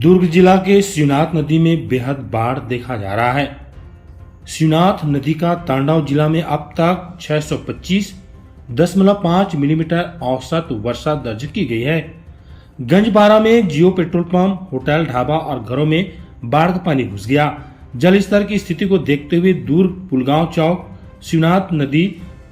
दुर्ग जिला के शिवनाथ नदी में बेहद बाढ़ देखा जा रहा है। शिवनाथ नदी का तांडव जिला में अब तक 625.5 मिलीमीटर औसत वर्षा दर्ज की गई है। गंजबारा में जियो पेट्रोल पंप, होटल, ढाबा और घरों में बाढ़ का पानी घुस गया। जल स्तर की स्थिति को देखते हुए दुर्ग पुलगांव चौक शिवनाथ नदी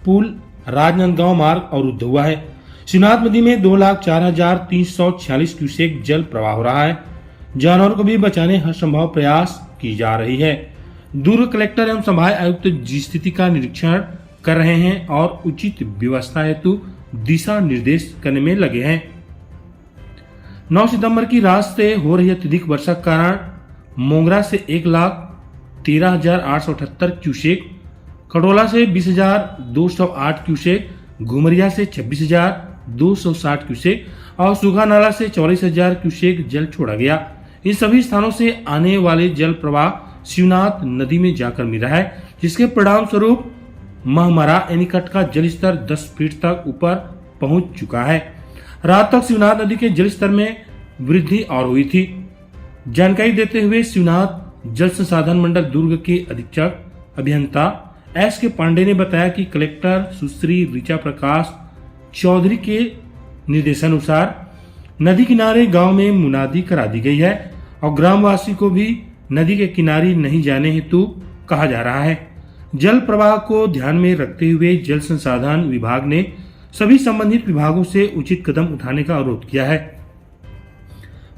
पुल राजनांदगांव मार्ग अवरुद्ध हुआ है। शिवनाथ नदी में 2,04,346 क्यूसेक जल प्रवाह हो रहा है। जानवरों को भी बचाने हर संभव प्रयास की जा रही है। दुर्ग कलेक्टर एवं संभाग आयुक्त स्थिति का निरीक्षण कर रहे हैं और उचित व्यवस्था हेतु दिशा निर्देश करने में लगे हैं। 9 सितंबर की रात से हो रही अत्यधिक वर्षा के कारण मोंगरा से 1,13,878 क्यूसेक, खडोला से 20,208 क्यूसेक, घुमरिया से 26,260 क्यूसेक और सूखा नाला से 44,000 क्यूसेक जल छोड़ा गया। इन सभी स्थानों से आने वाले जल प्रवाह शिवनाथ नदी में जाकर मिला है, जिसके परिणाम स्वरूप महमरा एनीकट का जलस्तर 10 फीट तक ऊपर पहुंच चुका है। रात तक शिवनाथ नदी के जलस्तर में वृद्धि और हुई थी। जानकारी देते हुए शिवनाथ जल संसाधन मंडल दुर्ग के अधीक्षक अभियंता एस के पांडे ने बताया कि कलेक्टर सुश्री ऋचा प्रकाश चौधरी के निर्देशानुसार नदी किनारे गांव में मुनादी करा दी गई है और ग्रामवासी को भी नदी के किनारे नहीं जाने हेतु कहा जा रहा है। जल प्रवाह को ध्यान में रखते हुए जल संसाधन विभाग ने सभी संबंधित विभागों से उचित कदम उठाने का अनुरोध किया है।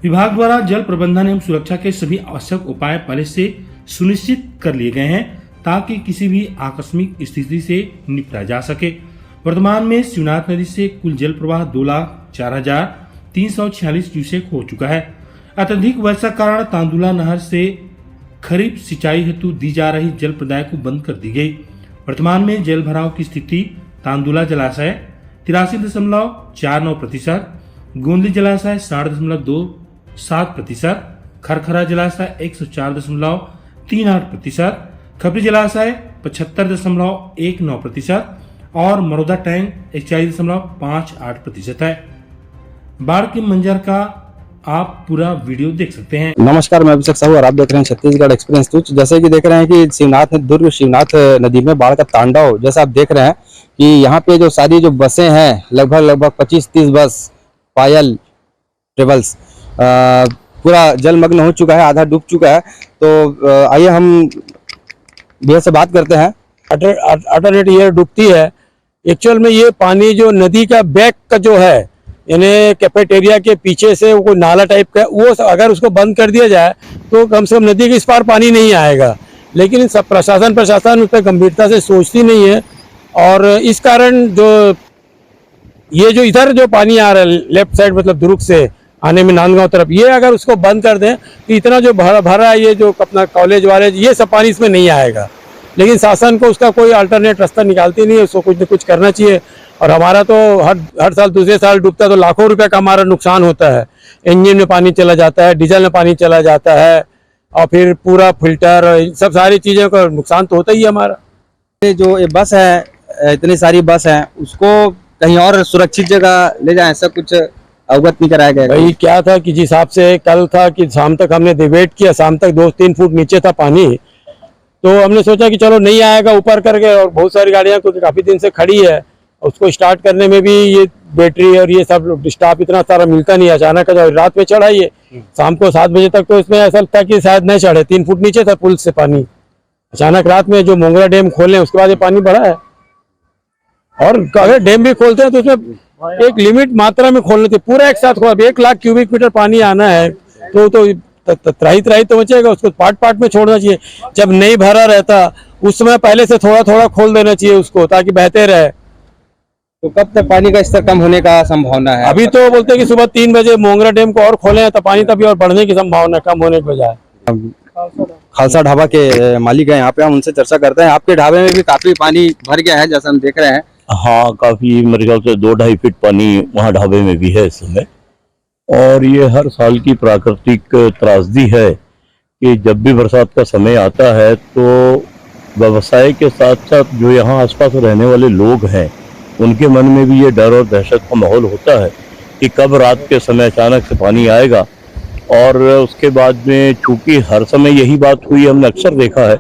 विभाग द्वारा जल प्रबंधन एवं सुरक्षा के सभी आवश्यक उपाय पहले से सुनिश्चित कर लिए गए हैं ताकि किसी भी आकस्मिक स्थिति से निपटा जा सके। वर्तमान में शिवनाथ नदी से कुल जल प्रवाह 2,04,346 क्यूसेक हो चुका है। अत्यधिक वर्षा कारण तांदुला नहर से खरीफ सिंचाई हेतु दी जा रही जल प्रदाय को बंद कर दी गई। वर्तमान में जल भराव की स्थिति तांदुला जलाशय 83.49%, गोंदी जलाशय 60.27%, खरखरा जलाशय 104.38%, खपरी जलाशय 75.19% और मरोदा टैंक 41.58% है। बाढ़ के मंजर का आप पूरा वीडियो देख सकते हैं। नमस्कार, मैं अभिषेक साहू और आप देख रहे हैं छत्तीसगढ़ एक्सप्रेस न्यूज। जैसे कि देख रहे हैं कि दुर्ग शिवनाथ नदी में बाढ़ का तांडव, जैसा आप देख रहे हैं कि यहाँ पे जो सारी जो बसें हैं लगभग 25-30 बस पायल ट्रेवल्स पूरा जलमग्न हो चुका है, आधा डूब चुका है। तो आइए हम भैया से बात करते हैं। अल्टरनेट ये डूबती है। एक्चुअल में ये पानी जो नदी का बैक का जो है यानी कैफेटेरिया के पीछे से वो नाला टाइप का, वो अगर उसको बंद कर दिया जाए तो कम से कम नदी के इस पार पानी नहीं आएगा। लेकिन सब प्रशासन उस पर गंभीरता से सोचती नहीं है और इस कारण जो ये जो इधर जो पानी आ रहा है लेफ्ट साइड मतलब दुर्ग से आने में नांदगांव तरफ, ये अगर उसको बंद कर दें तो इतना जो भरा है ये जो अपना कॉलेज वाले ये सब पानी इसमें नहीं आएगा। लेकिन शासन को उसका कोई अल्टरनेट रास्ता निकालती नहीं है, उसको कुछ न कुछ करना चाहिए। और हमारा तो हर साल दूसरे साल डूबता है तो लाखों रुपए का हमारा नुकसान होता है। इंजन में पानी चला जाता है, डीजल में पानी चला जाता है और फिर पूरा फिल्टर सब सारी चीज़ों का नुकसान तो होता ही है हमारा। जो ये बस है, इतनी सारी बस है, उसको कहीं और सुरक्षित जगह ले जाए, ऐसा कुछ अवगत नहीं कराया गया। भाई क्या था कि जिस हिसाब से कल था कि शाम तक हमने वेट किया, शाम तक 2-3 फुट नीचे था पानी, तो हमने सोचा कि चलो नहीं आएगा ऊपर करके। और बहुत सारी गाड़ियां तो काफी दिन से खड़ी है, उसको स्टार्ट करने में भी ये बैटरी और ये सब स्टाफ इतना सारा मिलता नहीं। अचानक रात में चढ़ा ये, शाम को 7 बजे तक तो इसमें ऐसा लगता कि शायद नहीं चढ़े, 3 फुट नीचे था पुल से पानी। अचानक रात में जो मोंगरा डैम खोले उसके बाद ये पानी बढ़ा है। और अगर डैम भी खोलते हैं तो उसमें एक लिमिट मात्रा में खोलना चाहिए, पूरा एक साथ खोल। 1 लाख क्यूबिक मीटर पानी आना है तो त्राही तो बचेगा, उसको पार्ट में छोड़ना चाहिए। जब नहीं भरा रहता उस समय पहले से थोड़ा खोल देना चाहिए उसको, ताकि बहते रहे। तो कब तक पानी का स्तर कम होने का संभावना है? अभी तो बोलते हैं कि सुबह 3 बजे मोंगरा डैम को और खोले तो पानी तभी और बढ़ने की संभावना, कम होने के बजाय। खालसा ढाबा के मालिक है यहाँ पे, हम उनसे चर्चा करते हैं। आपके ढाबे में भी काफी पानी भर गया है जैसा हम देख रहे हैं। हाँ, काफी मेरे ख्याल से 2-2.5 फीट पानी वहाँ ढाबे में भी है इस समय। और ये हर साल की प्राकृतिक त्रासदी है कि जब भी बरसात का समय आता है तो व्यवसाय के साथ साथ जो यहाँ आसपास रहने वाले लोग हैं उनके मन में भी ये डर और दहशत का माहौल होता है कि कब रात के समय अचानक से पानी आएगा और उसके बाद में चूंकि हर समय यही बात हुई, हमने अक्सर देखा है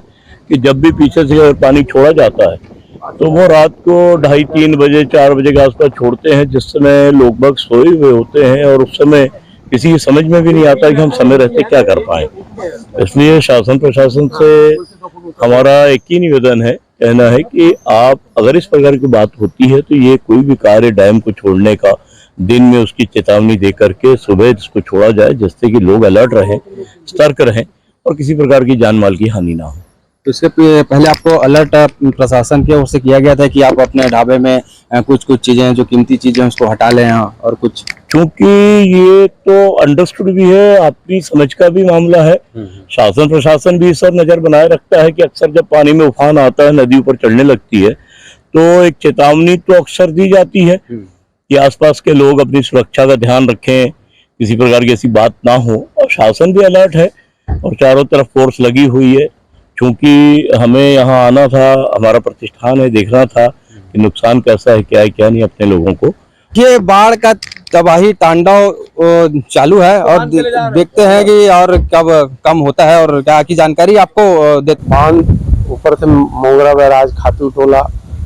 कि जब भी पीछे से अगर पानी छोड़ा जाता है तो वो रात को 2:30-3 बजे 4 बजे के आसपास छोड़ते हैं, जिस समय लोग बाग सोए हुए होते हैं और उस समय किसी की समझ में भी नहीं आता कि हम समय रहते क्या कर पाए। इसलिए शासन प्रशासन से हमारा एक ही निवेदन है, कहना है कि आप अगर इस प्रकार की बात होती है तो ये कोई भी कार्य डैम को छोड़ने का दिन में उसकी चेतावनी दे करके सुबह इसको छोड़ा जाए, जिससे कि लोग अलर्ट रहें, सतर्क रहें और किसी प्रकार की जान माल की हानि ना हो। तो इससे पहले आपको अलर्ट प्रशासन की ओर से किया गया था कि आप अपने ढाबे में कुछ कुछ चीजें जो कीमती चीजें उसको हटा लें यहाँ और कुछ। क्योंकि ये तो अंडरस्टूड भी है, अपनी समझ का भी मामला है। शासन प्रशासन भी इस पर नजर बनाए रखता है कि अक्सर जब पानी में उफान आता है, नदी ऊपर चढ़ने लगती है, तो एक चेतावनी तो अक्सर दी जाती है कि आसपास के लोग अपनी सुरक्षा का ध्यान रखें, किसी प्रकार की ऐसी बात ना हो। और शासन भी अलर्ट है और चारों तरफ फोर्स लगी हुई है। क्योंकि हमें यहाँ आना था, हमारा प्रतिष्ठान है, देखना था कि नुकसान कैसा है, क्या है क्या नहीं अपने लोगों को। ये बाढ़ का तबाही तांडव चालू है और देखते हैं कि और कब कम होता है और क्या की जानकारी आपको बांध ऊपर से मोगरा बैराज, खातू टोला,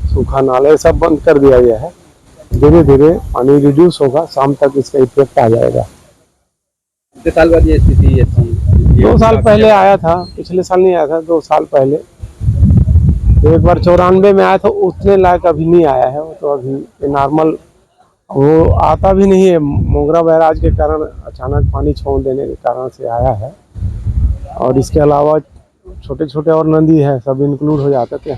सूखा नाला ये सब बंद कर दिया गया है। धीरे धीरे पानी रिड्यूस होगा, शाम तक इसका इफेक्ट आ जाएगा। कितने साल बाद ये स्थिति अच्छी? 2 साल पहले आया था, पिछले साल नहीं आया था, 2 साल पहले एक बार 94 में आया था, उतने लायक अभी नहीं आया है। वो तो अभी नॉर्मल, वो आता भी नहीं है, मोगरा बैराज के कारण अचानक पानी छोड़ देने के कारण से आया है। और इसके अलावा छोटे छोटे और नदी है, सब इंक्लूड हो जाते थे।